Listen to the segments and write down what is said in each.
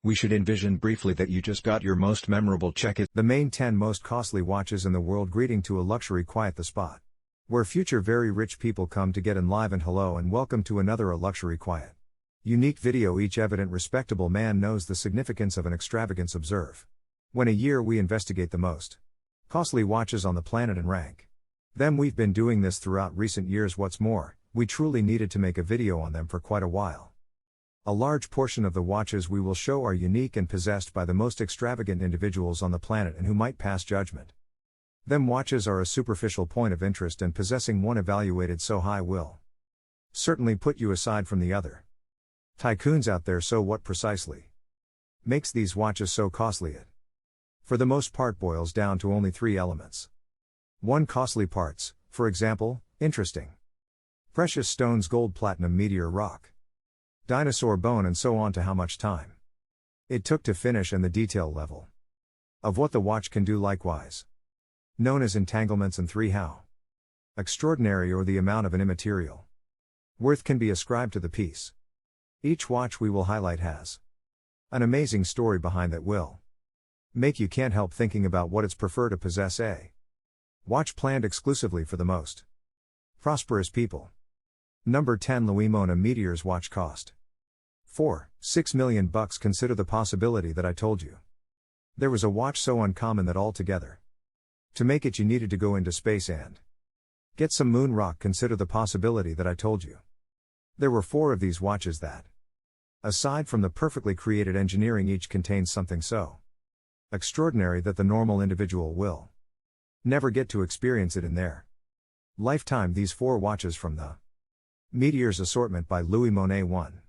We should envision briefly that you just got your most memorable check. The main 10 most costly watches in the world. Greeting to a luxury quiet, the spot where future very rich people come to get enlivened. Hello and welcome to another A Luxury Quiet. Unique video. Each evident respectable man knows the significance of an extravagance. Observe. When a year we investigate the most costly watches on the planet and rank them. We've been doing this throughout recent years. What's more, we truly needed to make a video on them for quite a while. A large portion of the watches we will show are unique and possessed by the most extravagant individuals on the planet and who might pass judgment. Them watches are a superficial point of interest, and possessing one evaluated so high will certainly put you aside from the other tycoons out there. So what precisely makes these watches so costly? It, for the most part, boils down to only 3 elements. 1. Costly parts, for example, interesting precious stones, gold, platinum, meteor, rock, dinosaur bone, and so on, to how much time it took to finish and the detail level of what the watch can do, likewise known as entanglements. And 3. How extraordinary or the amount of an immaterial worth can be ascribed to the piece. Each watch we will highlight has an amazing story behind that will make you can't help thinking about what it's prefer to possess a watch planned exclusively for the most prosperous people. Number 10. Louis Mona Meteor's watch cost $6 million. Consider the possibility that I told you there was a watch so uncommon that altogether to make it you needed to go into space and get some moon rock. Consider the possibility that I told you there were 4 of these watches that, aside from the perfectly created engineering, each contains something so extraordinary that the normal individual will never get to experience it in their lifetime. These 4 watches from the Meteor's assortment by Louis Monet. 1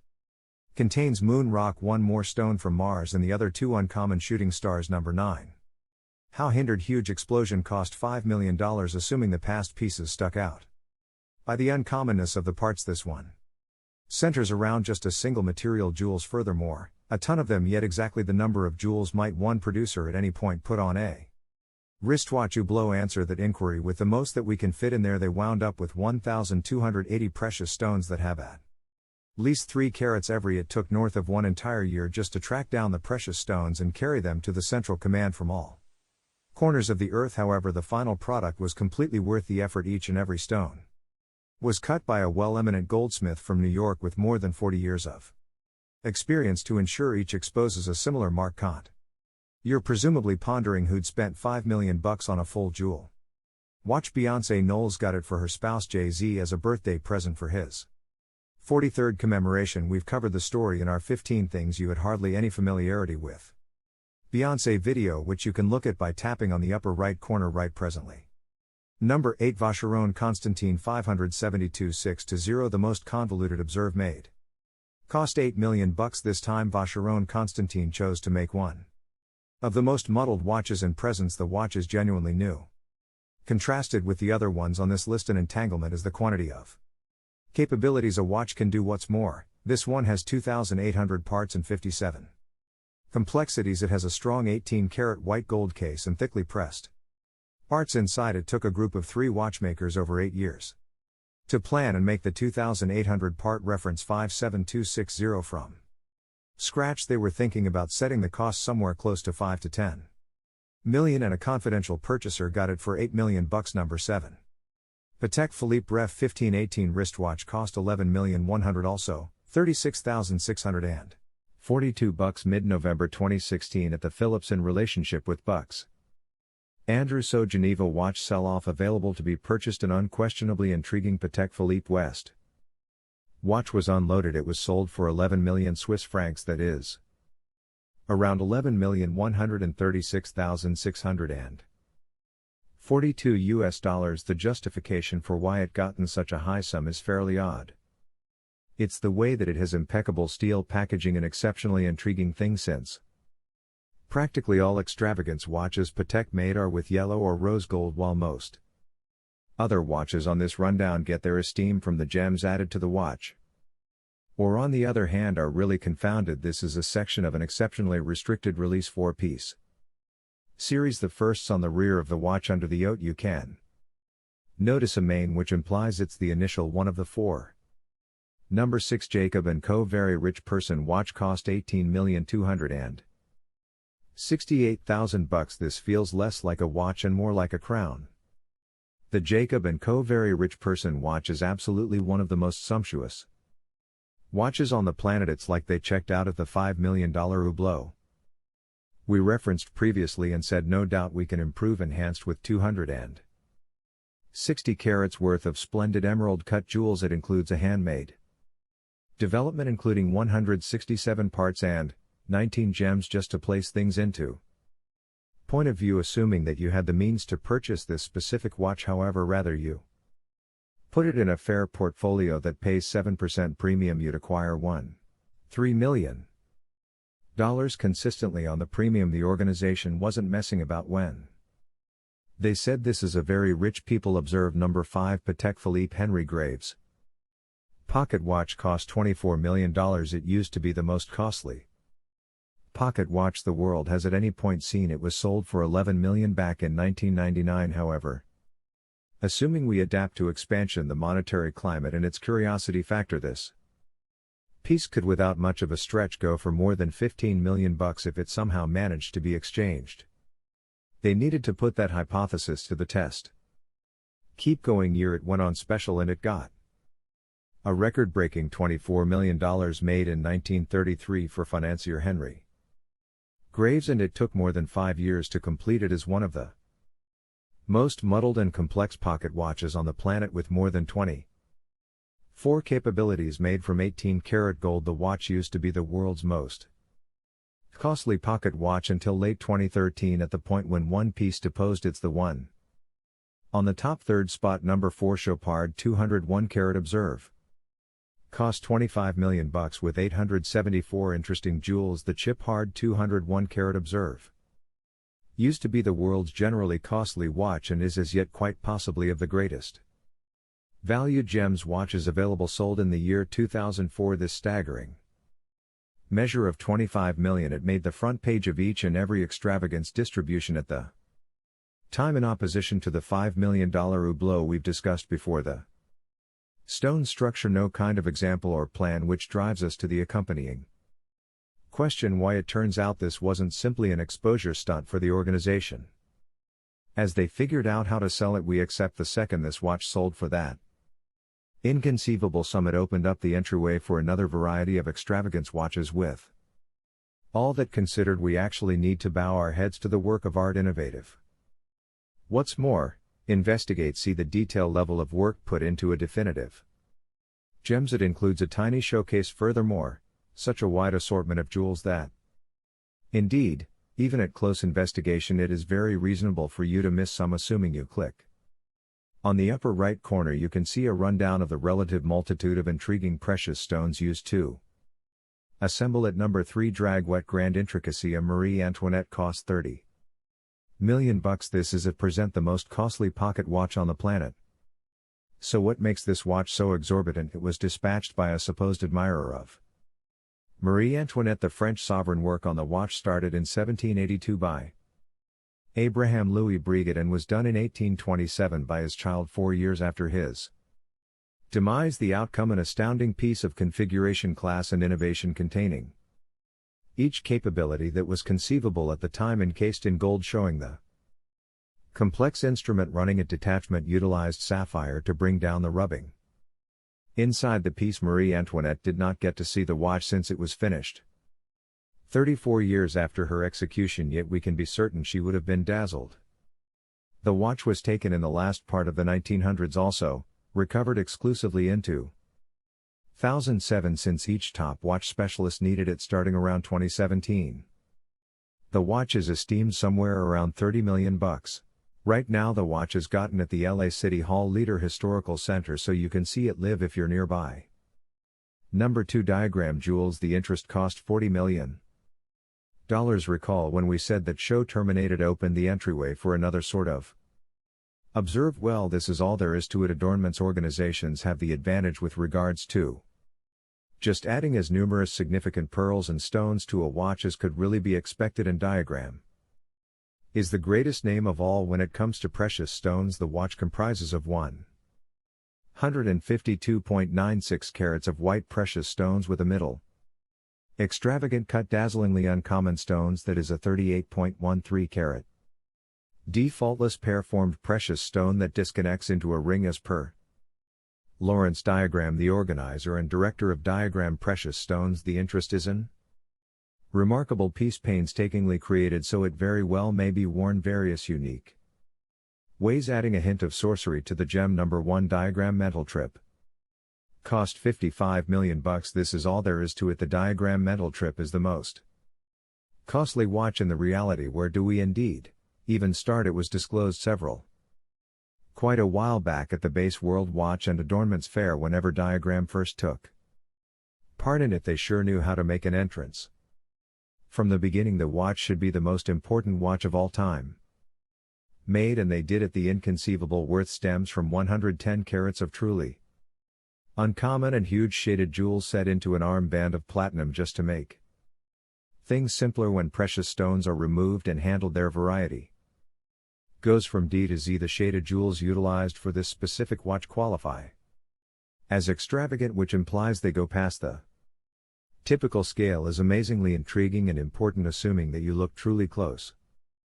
contains moon rock, 1 more stone from Mars, and the other 2 uncommon shooting stars. Number 9. How hindered huge explosion cost $5 million, assuming the past pieces stuck out by the uncommonness of the parts. This one centers around just a single material, jewels. Furthermore, a ton of them, yet exactly the number of jewels might one producer at any point put on a wristwatch. Hublot answer that inquiry with the most that we can fit in there. They wound up with 1,280 precious stones that have at least 3 carats every. It took north of 1 entire year just to track down the precious stones and carry them to the central command from all corners of the earth. However, the final product was completely worth the effort. Each and every stone was cut by a well-eminent goldsmith from New York with more than 40 years of experience to ensure each exposes a similar mark. Kant. You're presumably pondering who'd spent $5 million on a full jewel watch. Beyoncé Knowles got it for her spouse Jay-Z as a birthday present for his 43rd commemoration. We've covered the story in our 15 things you had hardly any familiarity with Beyoncé video, which you can look at by tapping on the upper right corner right presently. Number 8. Vacheron Constantin 572 6-0. The most convoluted. Observe made cost $8 million. This time Vacheron Constantin chose to make one of the most muddled watches in presence. The watch is genuinely new. Contrasted with the other ones on this list, an entanglement is the quantity of capabilities a watch can do. What's more, this one has 2,800 parts and 57 complexities. It has a strong 18-karat white gold case and thickly pressed parts inside. It took a group of 3 watchmakers over 8 years to plan and make the 2,800 part reference 57260 from scratch. They were thinking about setting the cost somewhere close to 5 to 10 million, and a confidential purchaser got it for $8 million. Number 7. Patek Philippe Ref 1518 wristwatch cost $11,100,000, also $36,642 mid-November 2016 at the Philips. In relationship with Bucks Andrew So Geneva watch sell-off available to be purchased. An unquestionably intriguing Patek Philippe West watch was unloaded. It was sold for 11 million Swiss francs, that is around $11,136,642 The justification for why it gotten such a high sum is fairly odd. It's the way that it has impeccable steel packaging, an exceptionally intriguing thing, since practically all extravagance watches Patek made are with yellow or rose gold, while most other watches on this rundown get their esteem from the gems added to the watch, or on the other hand are really confounded. This is a section of an exceptionally restricted release 4-piece series. The firsts on the rear of the watch under the yoke. You can notice a main, which implies it's the initial one of the 4 Number 6 Jacob & Co. Very rich person watch cost $18,268,000. This feels less like a watch and more like a crown. The Jacob & Co. Very Rich Person watch is absolutely one of the most sumptuous watches on the planet. It's like they checked out at the $5 million Hublot we referenced previously and said no doubt we can improve enhanced with 260 carats worth of splendid emerald cut jewels. It includes a handmade development including 167 parts and 19 gems just to place things into point of view, assuming that you had the means to purchase this specific watch. However, rather you put it in a fair portfolio that pays 7% premium, you'd acquire $3 million consistently on the premium. The organization wasn't messing about when they said this is a very rich people. Observe number 5 Patek Philippe Henry Graves pocket watch cost $24 million. It used to be the most costly pocket watch the world has at any point seen. It was sold for $11 million back in 1999. However, assuming we adapt to expansion, the monetary climate and its curiosity factor, this piece could without much of a stretch go for more than $15 million if it somehow managed to be exchanged. They needed to put that hypothesis to the test. Keep going year it went on special and it got a record-breaking $24 million made in 1933 for financier Henry Graves, and it took more than 5 years to complete it as one of the most muddled and complex pocket watches on the planet, with more than 24 capabilities made from 18-karat gold. The watch used to be the world's most costly pocket watch until late 2013, at the point when one piece deposed it's the one on the top third spot. Number 4 Chopard 201 karat. Observe cost $25 million with 874 interesting jewels. The Chopard 201 karat. Observe used to be the world's generally costly watch and is as yet quite possibly of the greatest value gems watches available. Sold in the year 2004. This staggering measure of $25 million, it made the front page of each and every extravagance distribution at the time, in opposition to the $5 million Hublot we've discussed before. The stone structure, no kind of example or plan, which drives us to the accompanying question why it turns out this wasn't simply an exposure stunt for the organization. As they figured out how to sell it, we accept the second this watch sold for that inconceivable sum, it opened up the entryway for another variety of extravagance watches. With all that considered, we actually need to bow our heads to the work of art. Innovative. What's more, investigate, see the detail level of work put into a definitive gems. It includes a tiny showcase. Furthermore, such a wide assortment of jewels that, indeed, even at close investigation, it is very reasonable for you to miss some, assuming you click. On the upper right corner you can see a rundown of the relative multitude of intriguing precious stones used to assemble it. Number 3 Drag Wet Grand Intricacy. A Marie Antoinette cost $30 million. This is at present the most costly pocket watch on the planet. So what makes this watch so exorbitant? It was dispatched by a supposed admirer of Marie Antoinette. The French sovereign. Work on the watch started in 1782 by Abraham Louis Breguet and was done in 1827 by his child 4 years after his demise. The outcome, an astounding piece of configuration, class and innovation, containing each capability that was conceivable at the time, encased in gold, showing the complex instrument running at detachment utilized sapphire to bring down the rubbing inside the piece. Marie Antoinette did not get to see the watch since it was finished 34 years after her execution, yet we can be certain she would have been dazzled. The watch was taken in the last part of the 1900s, also recovered exclusively in 2007, since each top watch specialist needed it starting around 2017. The watch is esteemed somewhere around $30 million. Right now the watch is gotten at the LA City Hall Leader Historical Center, so you can see it live if you're nearby. Number 2 Diagram Jewels. The interest cost $40 million. Recall when we said that show terminated opened the entryway for another sort of observe? Well, this is all there is to it. Adornments organizations have the advantage with regards to just adding as numerous significant pearls and stones to a watch as could really be expected, and Diagram is the greatest name of all when it comes to precious stones. The watch comprises of 1 152.96 carats of white precious stones with a middle. Extravagant cut dazzlingly uncommon stones that is a 38.13 carat. D faultless pair formed precious stone that disconnects into a ring as per. Lawrence Diagram, the organizer and director of Diagram Precious Stones. The interest is in remarkable piece painstakingly created so it very well may be worn. Various unique ways adding a hint of sorcery to the gem. Number 1 Diagram Mental Trip. Cost $55 million. This is all there is to it. The Diagram Mental Trip is the most costly watch in the reality. Where do we indeed even start? It was disclosed quite a while back at the Base World Watch and Adornments Fair. Whenever Diagram first took part in it, they sure knew how to make an entrance. From the beginning, the watch should be the most important watch of all time made, and they did it. The inconceivable worth stems from 110 carats of truly uncommon and huge shaded jewels set into an armband of platinum just to make things simpler. When precious stones are removed and handled, their variety goes from D to Z. The shaded jewels utilized for this specific watch qualify as extravagant, which implies they go past the typical scale. Is amazingly intriguing and important, assuming that you look truly close.